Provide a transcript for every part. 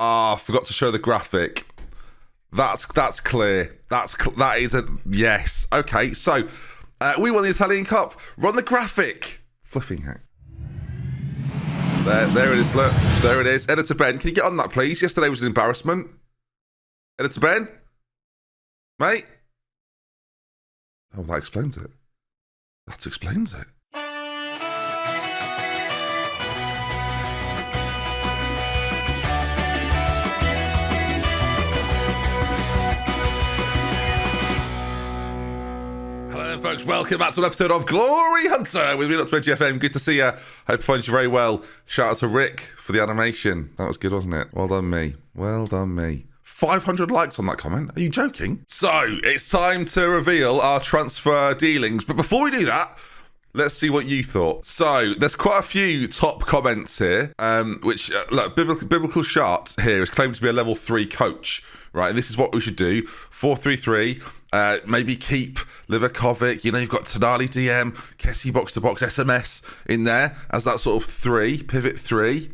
Ah, forgot to show the graphic. That's clear. That is a yes. Okay, so we won the Italian Cup. Run the graphic. Flipping heck. There it is. Look, there it is. Editor Ben, can you get on that, please? Yesterday was an embarrassment. Editor Ben, mate. Oh, that explains it. That explains it. Folks, welcome back to an episode of Glory Hunter with me, DoctorBenjy FM. Good to see you. Hope I find you very well. Shout out to Rick for the animation. That was good, wasn't it? Well done, me. Well done, me. 500 likes on that comment. Are you joking? So, it's time to reveal our transfer dealings. But before we do that, let's see what you thought. So, there's quite a few top comments here, which, look, Biblical Shart here is claimed to be a level 3 coach, right? And this is what we should do. 4-3-3. Maybe keep Livakovic. You know, you've got Tonali DM, Kessie box-to-box, SMS in there as that sort of pivot 3.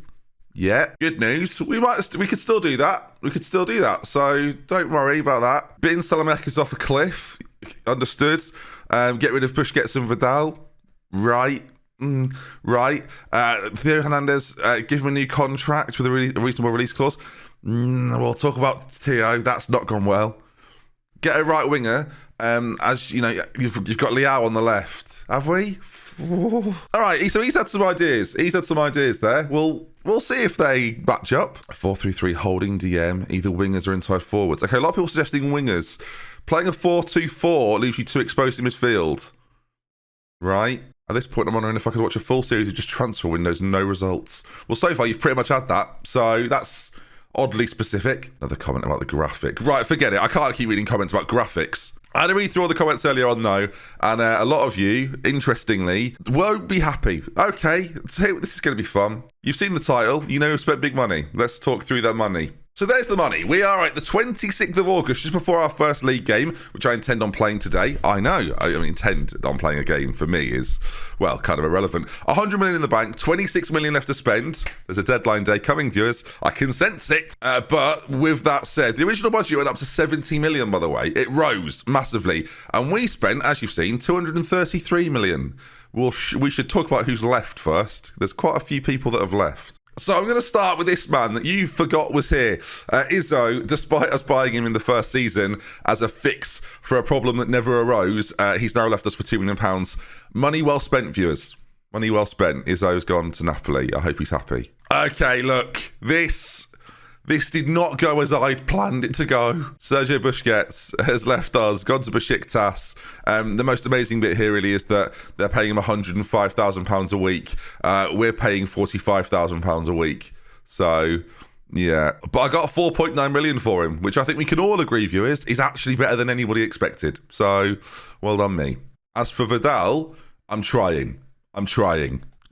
Yeah, good news. We could still do that. So don't worry about that. Bin Salamek is off a cliff. Understood. Get rid of Busquets and Vidal. Right. Right. Theo Hernandez, give him a new contract with a reasonable release clause. We'll talk about Theo. That's not gone well. Get a right winger. As you know, you've got Liao on the left. Have we? All right. So he's had some ideas. There. We'll see if they match up. 4-3-3 holding DM. Either wingers or inside forwards. Okay. A lot of people suggesting wingers. Playing a 4-2-4 leaves you too exposed in midfield. Right. At this point, I'm wondering if I could watch a full series of just transfer windows and no results. Well, so far you've pretty much had that. So that's oddly specific. Another comment about the graphic. Right, forget it. I can't keep reading comments about graphics. I had to read through all the comments earlier on, though, and a lot of you, interestingly, won't be happy. Okay, so this is going to be fun. You've seen the title. You know we've spent big money. Let's talk through that money. So there's the money. We are at the 26th of August, just before our first league game, which I intend on playing today. I know. I mean, intend on playing a game for me is, well, kind of irrelevant. 100 million in the bank, 26 million left to spend. There's a deadline day coming, viewers. I can sense it. But with that said, the original budget went up to 70 million, by the way. It rose massively. And we spent, as you've seen, 233 million. We should talk about who's left first. There's quite a few people that have left. So I'm going to start with this man that you forgot was here. Izzo, despite us buying him in the first season as a fix for a problem that never arose, he's now left us for £2 million. Money well spent, viewers. Money well spent. Izzo's gone to Napoli. I hope he's happy. Okay, look. This did not go as I'd planned it to go. Sergio Busquets has left us, gone to Besiktas. The most amazing bit here really is that they're paying him £105,000 a week. We're paying £45,000 a week. So, yeah. But I got 4.9 million for him, which I think we can all agree, viewers, is actually better than anybody expected. So, well done me. As for Vidal, I'm trying.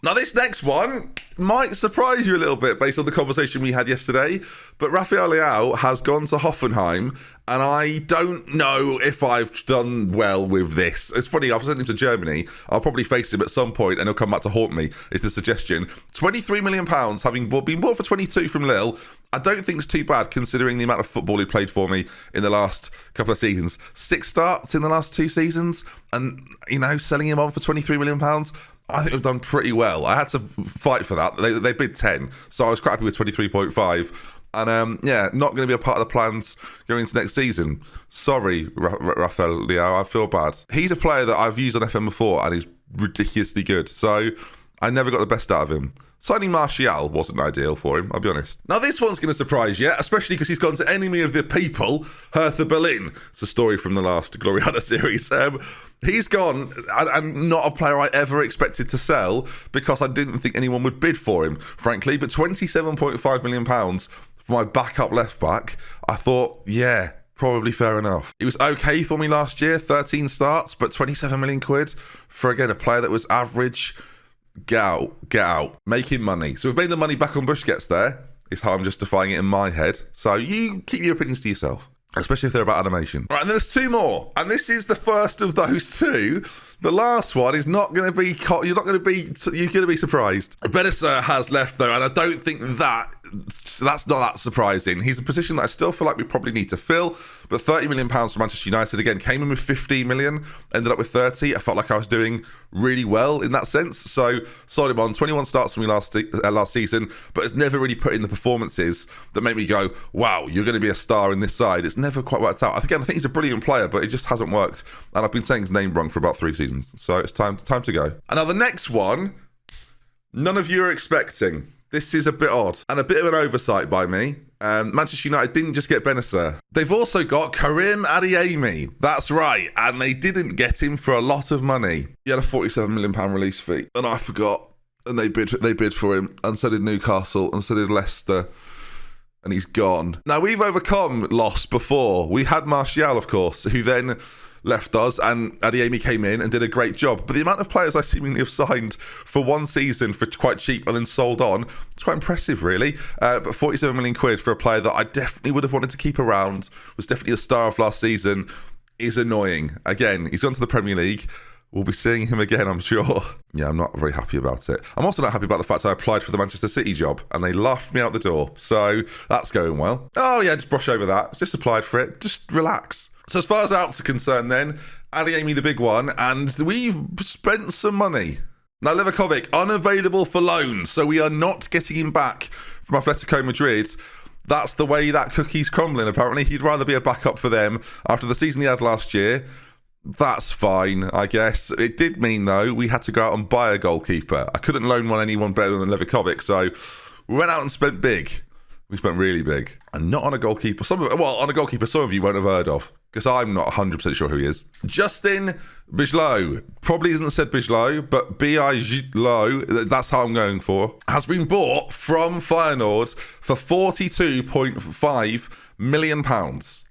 Now, this next one might surprise you a little bit based on the conversation we had yesterday, but Raphael Leao has gone to Hoffenheim, and I don't know if I've done well with this. It's funny, I've sent him to Germany. I'll probably face him at some point, and he'll come back to haunt me, is the suggestion. £23 million, having been bought for 22 from Lille, I don't think it's too bad considering the amount of football he played for me in the last couple of seasons. 6 starts in the last 2 seasons, and, you know, selling him on for £23 million, I think we've done pretty well. I had to fight for that. They bid 10, so I was quite happy with 23.5. And yeah, not going to be a part of the plans going into next season. Sorry, Raphael Leao, I feel bad. He's a player that I've used on FM before and he's ridiculously good. So I never got the best out of him. Signing Martial wasn't ideal for him, I'll be honest. Now, this one's going to surprise you, especially because he's gone to enemy of the people, Hertha Berlin. It's a story from the last Glory Hunter series. He's gone, and not a player I ever expected to sell because I didn't think anyone would bid for him, frankly. But £27.5 million for my backup left back, I thought, yeah, probably fair enough. He was okay for me last year, 13 starts, but 27 million quid for, again, a player that was average. Get out. Making money. So we've made the money back on Busquets there, is how I'm justifying it in my head. So you keep your opinions to yourself, especially if they're about animation. Right, and there's 2 more. And this is the first of those 2. The last one is not going to be... You're going to be surprised. Benacer has left, though, and I don't think that So that's not that surprising. He's a position that I still feel like we probably need to fill, but £30 million for Manchester United, again, came in with 15 million, ended up with 30. I felt like I was doing really well in that sense. So sold him on. 21 starts for me last season, but it's never really put in the performances that make me go, wow, you're going to be a star in this side. It's never quite worked out. Again, I think he's a brilliant player, but it just hasn't worked. And I've been saying his name wrong for about 3 seasons. So it's time to go. And now the next one, none of you are expecting. This is a bit odd and a bit of an oversight by me. Manchester United didn't just get Benacer. They've also got Karim Adeyemi. That's right. And they didn't get him for a lot of money. He had a £47 million release fee. And I forgot. And they bid for him. And so did Newcastle. And so did Leicester. And he's gone. Now, we've overcome loss before. We had Martial, of course, who then left us, and Adeyemi came in and did a great job. But the amount of players I seemingly have signed for one season for quite cheap and then sold on, it's quite impressive, really. But 47 million quid for a player that I definitely would have wanted to keep around, was definitely the star of last season, is annoying. Again, he's gone to the Premier League. We'll be seeing him again, I'm sure. Yeah, I'm not very happy about it. I'm also not happy about the fact I applied for the Manchester City job and they laughed me out the door. So that's going well. Oh yeah, just brush over that. Just applied for it. Just relax. So as far as outs are concerned then, Adeyemi the big one, and we've spent some money. Now Livakovic, unavailable for loan, so we are not getting him back from Atletico Madrid. That's the way that cookie's crumbling, apparently. He'd rather be a backup for them after the season he had last year. That's fine, I guess. It did mean, though, we had to go out and buy a goalkeeper. I couldn't loan anyone better than Livakovic, so we went out and spent big. We spent really big. And not on a goalkeeper. On a goalkeeper some of you won't have heard of, because I'm not 100% sure who he is. Justin Bijlow. Probably isn't said Bijlow, but B-I-J-Low, that's how I'm going for, has been bought from Feyenoord for £42.5 million.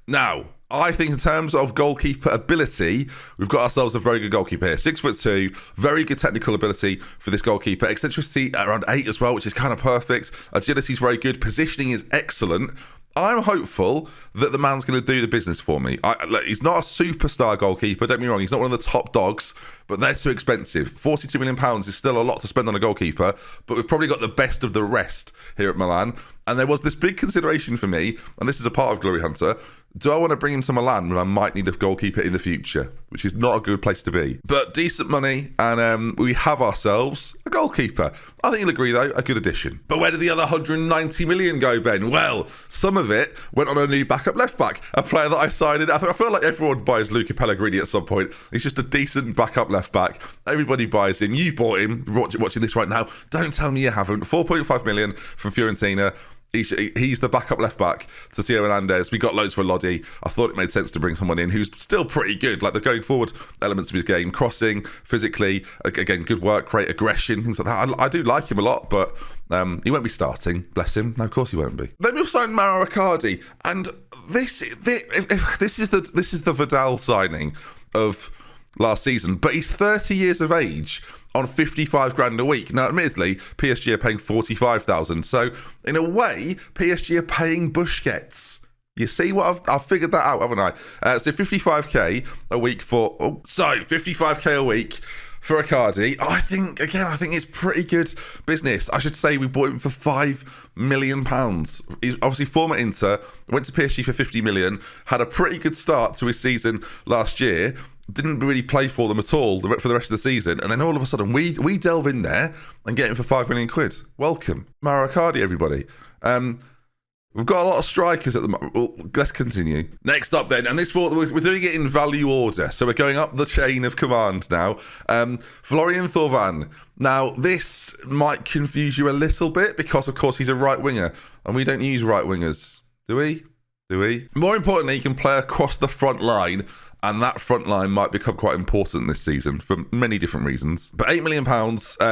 Now, I think in terms of goalkeeper ability, we've got ourselves a very good goalkeeper here. 6'2", very good technical ability for this goalkeeper. Eccentricity at around 8 as well, which is kind of perfect. Agility is very good. Positioning is excellent. I'm hopeful that the man's going to do the business for me. He's not a superstar goalkeeper, don't get me wrong. He's not one of the top dogs, but they're too expensive. £42 million is still a lot to spend on a goalkeeper, but we've probably got the best of the rest here at Milan. And there was this big consideration for me, and this is a part of Glory Hunter. Do I want to bring him to Milan when I might need a goalkeeper in the future? Which is not a good place to be. But decent money, and we have ourselves a goalkeeper. I think you'll agree, though, a good addition. But where did the other 190 million go, Ben? Well, some of it went on a new backup left-back, a player that I signed in. I feel like everyone buys Luca Pellegrini at some point. He's just a decent backup left-back. Everybody buys him. You've bought him, watching this right now. Don't tell me you haven't. 4.5 million from Fiorentina. He's the backup left back to Theo Hernandez. We got loads for Lodi. I thought it made sense to bring someone in who's still pretty good. Like the going forward elements of his game, crossing, physically, again, good work rate, aggression, things like that. I do like him a lot, but he won't be starting. Bless him. No, of course he won't be. Then we've signed Mauro Icardi, and this is the Vidal signing of last season, but he's 30 years of age on 55 grand a week. Now, admittedly, PSG are paying 45,000. So, in a way, PSG are paying Busquets. You see what I've figured that out, haven't I? So 55k a week for 55k a week for Icardi. I think it's pretty good business. I should say we bought him for £5 million. He's obviously former Inter, went to PSG for 50 million, had a pretty good start to his season last year. Didn't really play for them at all for the rest of the season, and then all of a sudden we delve in there and get him for £5 million. Welcome, Mauro Icardi, everybody. We've got a lot of strikers at the moment. Well, let's continue. Next up then, and we're doing it in value order, so we're going up the chain of command now. Florian Thauvin. Now, this might confuse you a little bit because, of course, he's a right winger, and we don't use right wingers, do we? More importantly, he can play across the front line, and that front line might become quite important this season for many different reasons. But £8 million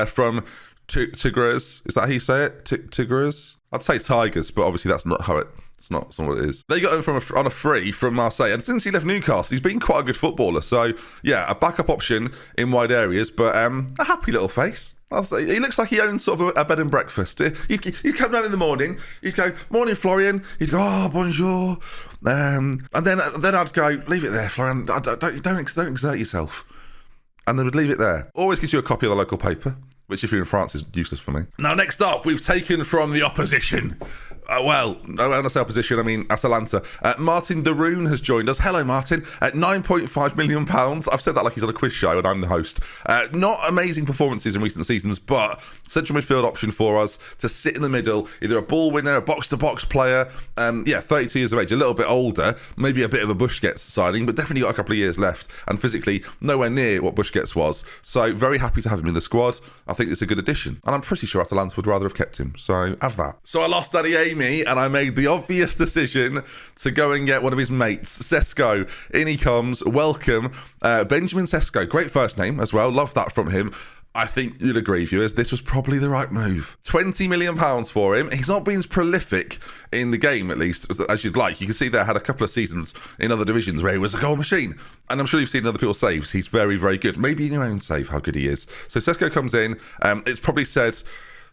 from Tigres. Is that how you say it? Tigres? I'd say Tigers, but obviously that's not how it's not what it is. They got him on a free from Marseille, and since he left Newcastle, he's been quite a good footballer. So, yeah, a backup option in wide areas, but a happy little face. He looks like he owns sort of a bed and breakfast. You'd come down in the morning, you'd go, morning, Florian. You'd go, oh, bonjour. And then I'd go, leave it there, Florian. Don't exert yourself. And they would leave it there. Always gives you a copy of the local paper. which if you're in France is useless for me. Now, next up, we've taken from the opposition. When I say opposition, I mean Atalanta. Martin Daroon has joined us. Hello, Martin. At £9.5 million. I've said that like he's on a quiz show and I'm the host. Not amazing performances in recent seasons, but central midfield option for us to sit in the middle, either a ball winner, a box-to-box player. 32 years of age, a little bit older, maybe a bit of a Busquets signing, but definitely got a couple of years left, and physically nowhere near what Busquets was. So very happy to have him in the squad. I think it's a good addition, and I'm pretty sure Atalanta would rather have kept him. So have that. So I lost Daddy Amy, and I made the obvious decision to go and get one of his mates, Cesco. In he comes. Welcome, Benjamin Cesco. Great first name as well. Love that from him. I think you'd agree, viewers, this was probably the right move. £20 million for him. He's not been as prolific in the game, at least, as you'd like. You can see there had a couple of seasons in other divisions where he was a goal machine. And I'm sure you've seen other people's saves. He's very, very good. Maybe in your own save, how good he is. So Cesco comes in. It's probably said...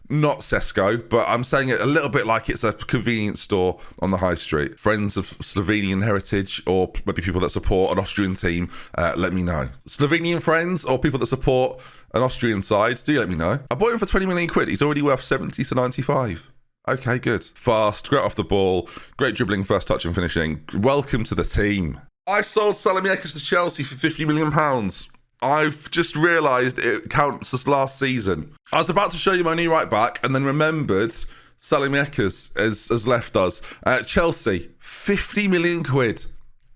not Cesco, but I'm saying it a little bit like it's a convenience store on the high street. Friends of Slovenian heritage, or maybe people that support an Austrian team, let me know. Slovenian friends or people that support an Austrian side, do let me know. I bought him for 20 million quid. He's already worth 70 to 95. Okay, good. Fast, great off the ball, great dribbling, first touch and finishing. Welcome to the team. I sold Salamiekis to Chelsea for £50 million. I've just realised it counts as last season. I was about to show you my new right back and then remembered Salamiekis has left us. Chelsea, 50 million quid.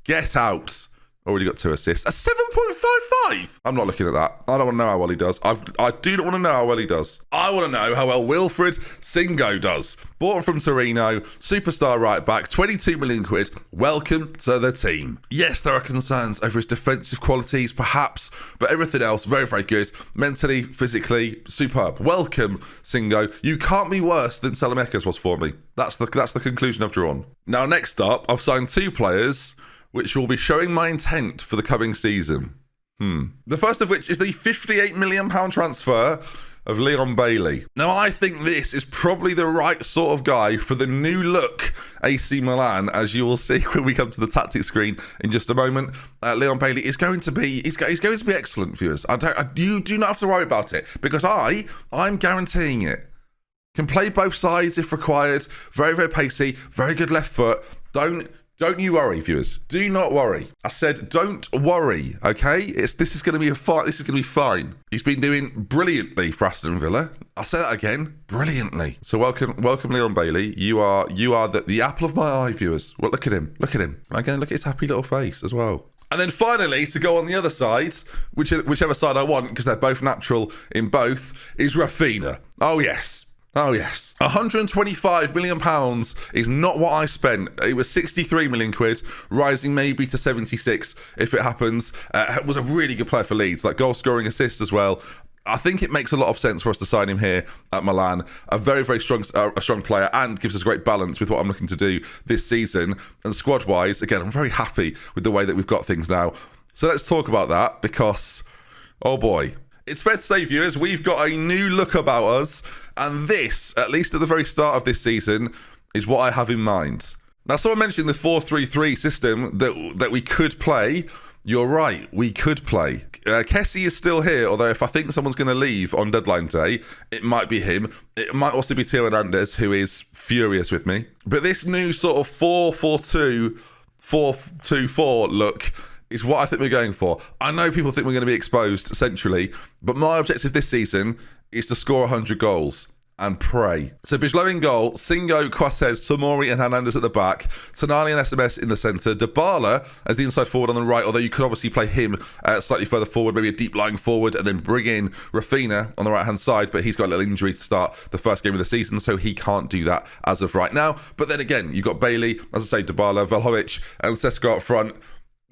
Get out. Already got 2 assists. A 7.55. I'm not looking at that. I don't want to know how well he does. I do not want to know how well he does. I want to know how well Wilfred Singo does. Bought from Torino, superstar right back, 22 million quid. Welcome to the team. Yes, there are concerns over his defensive qualities, perhaps, but everything else, very, very good. Mentally, physically, superb. Welcome, Singo. You can't be worse than Salamiekis was for me. That's the conclusion I've drawn. Now, next up, I've signed 2 players which will be showing my intent for the coming season. The first of which is the £58 million transfer of Leon Bailey. Now, I think this is probably the right sort of guy for the new look AC Milan, as you will see when we come to the tactics screen in just a moment. Leon Bailey is going to be he's going to be excellent, viewers. You do not have to worry about it, because I'm guaranteeing it. Can play both sides if required. Very, very pacey. Very good left foot. Don't you worry, viewers. Do not worry. I said, don't worry, okay? This is going to be This is going to be fine. He's been doing brilliantly for Aston Villa. I'll say that again, brilliantly. So welcome, Leon Bailey. You are the apple of my eye, viewers. Well, look at him. Again, look at his happy little face as well. And then finally, to go on the other side, whichever side I want, because they're both natural in both, is Raphael. Oh yes. £125 million is not what I spent. It was 63 million quid, rising maybe to 76 if it happens. Was a really good player for Leeds, like goal scoring, assist as well. I think it makes a lot of sense for us to sign him here at Milan. A very, very strong player, and gives us great balance with what I'm looking to do this season. And squad-wise, again, I'm very happy with the way that we've got things now. So let's talk about that, because, oh boy. It's fair to say, viewers, we've got a new look about us, and this, at least at the very start of this season, is what I have in mind. Now, someone mentioned the 4-3-3 system that we could play. You're right, we could play. Kessie is still here, although if I think someone's going to leave on deadline day, it might be him. It might also be Theo Hernandez, who is furious with me. But this new sort of 4-4-2, 4-2-4 look is what I think we're going for. I know people think we're going to be exposed centrally, but my objective this season is to score 100 goals and pray. So Bijlow in goal, Singo, Quasez, Tomori and Hernandez at the back, Tonali and SMS in the centre, Dybala as the inside forward on the right, although you could obviously play him slightly further forward, maybe a deep lying forward, and then bring in Rafinha on the right hand side, but he's got a little injury to start the first game of the season, so he can't do that as of right now. But then again, you've got Bailey, as I say, Dybala, Vlahovic and Cesco up front.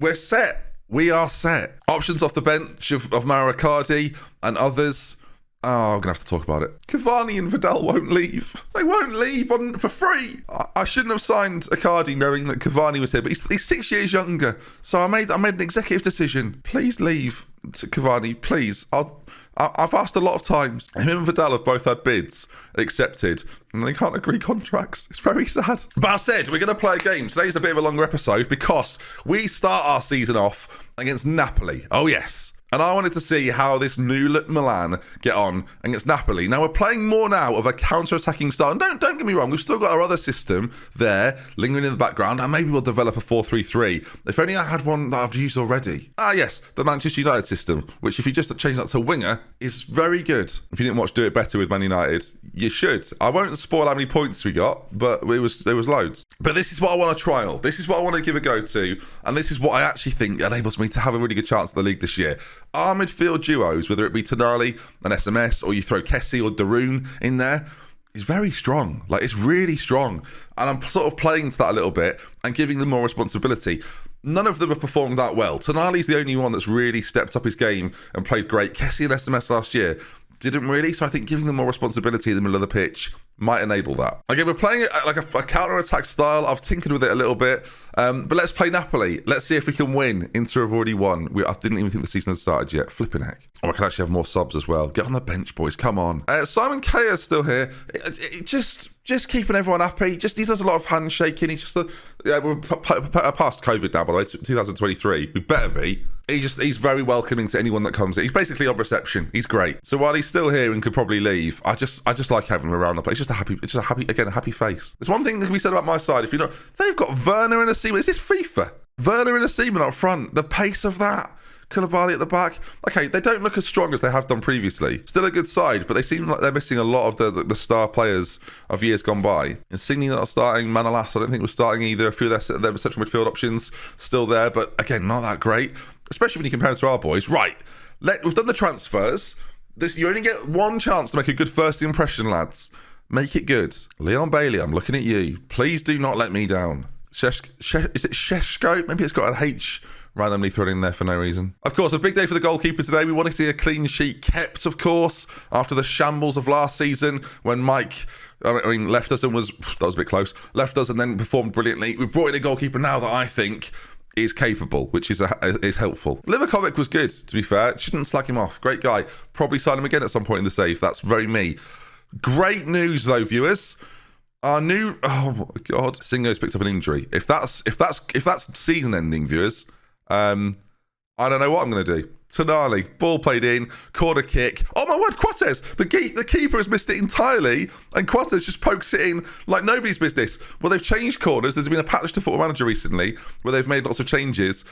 We're set. We are set. Options off the bench of Mauro Icardi and others. Oh, I'm going to have to talk about it. Cavani and Vidal won't leave. They won't leave for free. I shouldn't have signed Icardi knowing that Cavani was here, but he's 6 years younger. So I made an executive decision. Please leave to Cavani, please. I've asked a lot of times. Him and Vidal have both had bids accepted, and they can't agree contracts. It's very sad. But I said, we're going to play a game. Today's a bit of a longer episode because we start our season off against Napoli. Oh, yes. And I wanted to see how this new Milan get on against Napoli. Now, we're playing more now of a counter-attacking style. And don't get me wrong, we've still got our other system there, lingering in the background, and maybe we'll develop a 4-3-3. If only I had one that I've used already. Ah, yes, the Manchester United system, which if you just change that to winger, is very good. If you didn't watch Do It Better with Man United, you should. I won't spoil how many points we got, but there was loads. But this is what I want to trial. This is what I want to give a go to, and this is what I actually think enables me to have a really good chance at the league this year. Our midfield duos, whether it be Tonali and SMS, or you throw Kessie or Darun in there, is very strong. Like, it's really strong. And I'm sort of playing to that a little bit and giving them more responsibility. None of them have performed that well. Tonali's the only one that's really stepped up his game and played great. Kessie and SMS last year didn't really, so I think giving them more responsibility in the middle of the pitch might enable that. Again, we're playing it like a counter-attack style. I've tinkered with it a little bit, but let's play Napoli. Let's see if we can win. Inter have already won. I didn't even think the season had started yet. Flipping heck. Oh, I can actually have more subs as well. Get on the bench, boys. Come on. Simon K is still here. Just keeping everyone happy. He does a lot of handshaking. He's just we're past COVID now, by the way. 2023. We better be. He's very welcoming to anyone that comes in. He's basically on reception. He's great. So while he's still here and could probably leave, I just like having him around the place. It's just a happy face. There's one thing that can be said about my side. If you know, they've got Werner and a Seaman. Is this FIFA? Werner and a Seaman up front. The pace of that. Koulibaly at the back. Okay, they don't look as strong as they have done previously. Still a good side, but they seem like they're missing a lot of the star players of years gone by. Insigne not starting, Manolas I don't think was starting either. A few of their central midfield options still there, but again, not that great. Especially when you compare it to our boys. Right, we've done the transfers. You only get one chance to make a good first impression, lads. Make it good. Leon Bailey, I'm looking at you. Please do not let me down. Is it Cesco? Maybe it's got an H randomly thrown in there for no reason. Of course, a big day for the goalkeeper today. We wanted to see a clean sheet kept, of course, after the shambles of last season when Mike left us and that was a bit close. Left us and then performed brilliantly. We've brought in a goalkeeper now that I think is capable, which is helpful. Livakovic was good, to be fair. Shouldn't slag him off. Great guy. Probably sign him again at some point in the save. That's very me. Great news, though, viewers. Our new... Oh, my God. Singo's picked up an injury. If that's season-ending, viewers... I don't know what I'm going to do. Tonali, ball played in, corner kick. Oh my word, Quates! The keeper has missed it entirely, and Quates just pokes it in like nobody's business. Well, they've changed corners. There's been a patch to Football Manager recently where they've made lots of changes.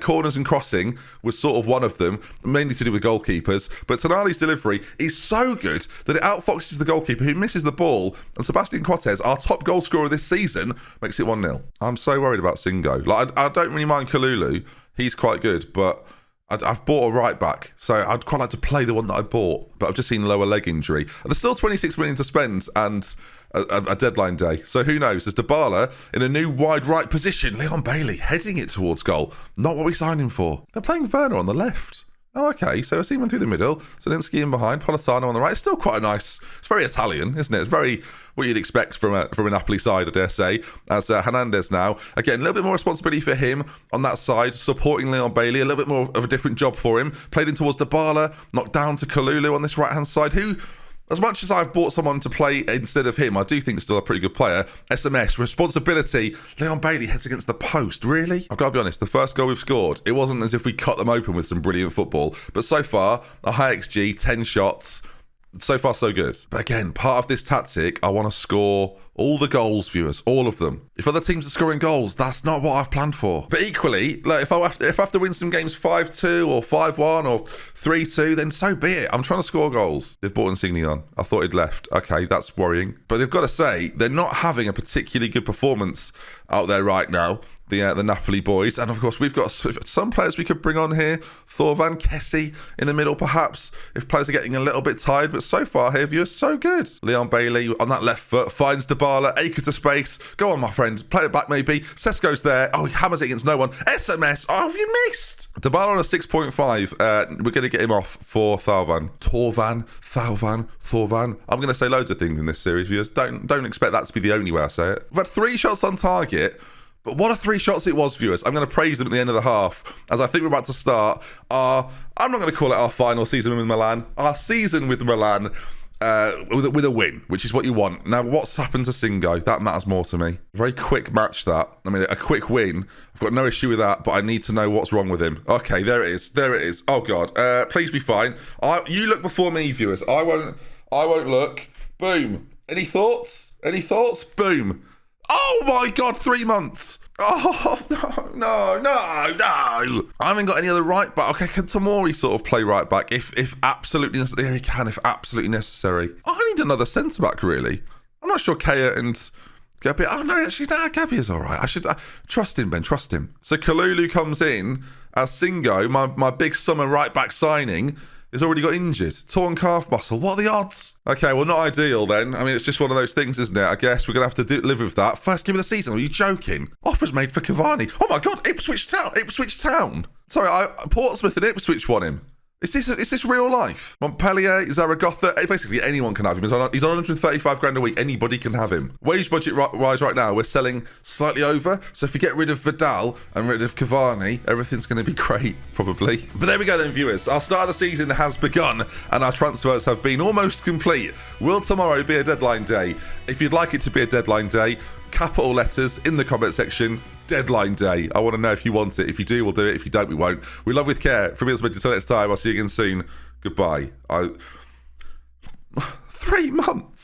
Corners and crossing was sort of one of them, mainly to do with goalkeepers. But Tonali's delivery is so good that it outfoxes the goalkeeper who misses the ball. And Sebastian Quates, our top goal scorer this season, makes it 1-0. I'm so worried about Singo. Like, I don't really mind Kalulu. He's quite good, but I've bought a right back, so I'd quite like to play the one that I bought, but I've just seen lower leg injury. And there's still 26 million to spend and a deadline day. So who knows? There's Dybala in a new wide right position. Leon Bailey heading it towards goal. Not what we signed him for. They're playing Werner on the left. Oh, okay. So I see him through the middle. Zelensky in behind. Politano on the right. It's still quite a nice... It's very Italian, isn't it? It's very... what you'd expect from a Napoli side, I dare say, as Hernandez now. Again, a little bit more responsibility for him on that side, supporting Leon Bailey, a little bit more of a different job for him. Played in towards Dybala, knocked down to Kalulu on this right-hand side, who, as much as I've bought someone to play instead of him, I do think is still a pretty good player. SMS, responsibility, Leon Bailey heads against the post. Really? I've got to be honest, the first goal we've scored, it wasn't as if we cut them open with some brilliant football, but so far, a high XG, 10 shots, so far, so good. But again, part of this tactic, I want to score all the goals, viewers, all of them. If other teams are scoring goals, that's not what I've planned for. But equally, like if I have to win some games 5-2 or 5-1 or 3-2, then so be it. I'm trying to score goals. They've bought Insigne on. I thought he'd left. Okay, that's worrying. But they've got to say, they're not having a particularly good performance out there right now. The Napoli boys. And of course, we've got some players we could bring on here. Thorvan, Kessie in the middle, perhaps, if players are getting a little bit tired. But so far here, viewers, so good. Leon Bailey on that left foot finds Dybala, acres of space. Go on, my friend. Play it back, maybe. Cesco's there. Oh, he hammers it against no one. SMS. Oh, have you missed? Dybala on a 6.5. We're going to get him off for Thorvan. I'm going to say loads of things in this series, viewers. Don't expect that to be the only way I say it. We've had 3 shots on target. But what a 3 shots it was, viewers. I'm going to praise them at the end of the half, as I think we're about to start I'm not going to call it our final season with Milan, our season with Milan. with a win, which is what you want. Now, what's happened to Cesco? That matters more to me. Very quick match that. I mean, a quick win. I've got no issue with that, but I need to know what's wrong with him. Okay, there it is. There it is. Oh, God. Please be fine. You look before me, viewers. I won't look. Boom. Any thoughts? Any thoughts? Boom. Oh, my God. 3 months. Oh, no. I haven't got any other right back. Okay, can Tomori sort of play right back if absolutely necessary? Yeah, he can, if absolutely necessary. I need another centre back, really. I'm not sure Kea and Gabi. Oh, no, actually, Gabi is all right. I should trust him, Ben, trust him. So Kalulu comes in as Cesco, my big summer right back signing, has already got injured. Torn calf muscle. What are the odds? Okay, well, not ideal then. I mean, it's just one of those things, isn't it? I guess we're going to have to live with that. First game of the season. Are you joking? Offers made for Cavani. Oh, my God. Ipswich Town. Sorry, Portsmouth and Ipswich won him. Is this real life? Montpellier, Zaragoza, basically anyone can have him. He's on 135 grand a week. Anybody can have him. Wage budget wise right now, we're selling slightly over. So if you get rid of Vidal and rid of Cavani, everything's going to be great, probably. But there we go then, viewers. Our start of the season has begun and our transfers have been almost complete. Will tomorrow be a deadline day? If you'd like it to be a deadline day, capital letters in the comment section. Deadline day. I want to know if you want it. If you do, we'll do it. If you don't, we won't. We love with care. From me, until next time. I'll see you again soon. Goodbye. 3 months.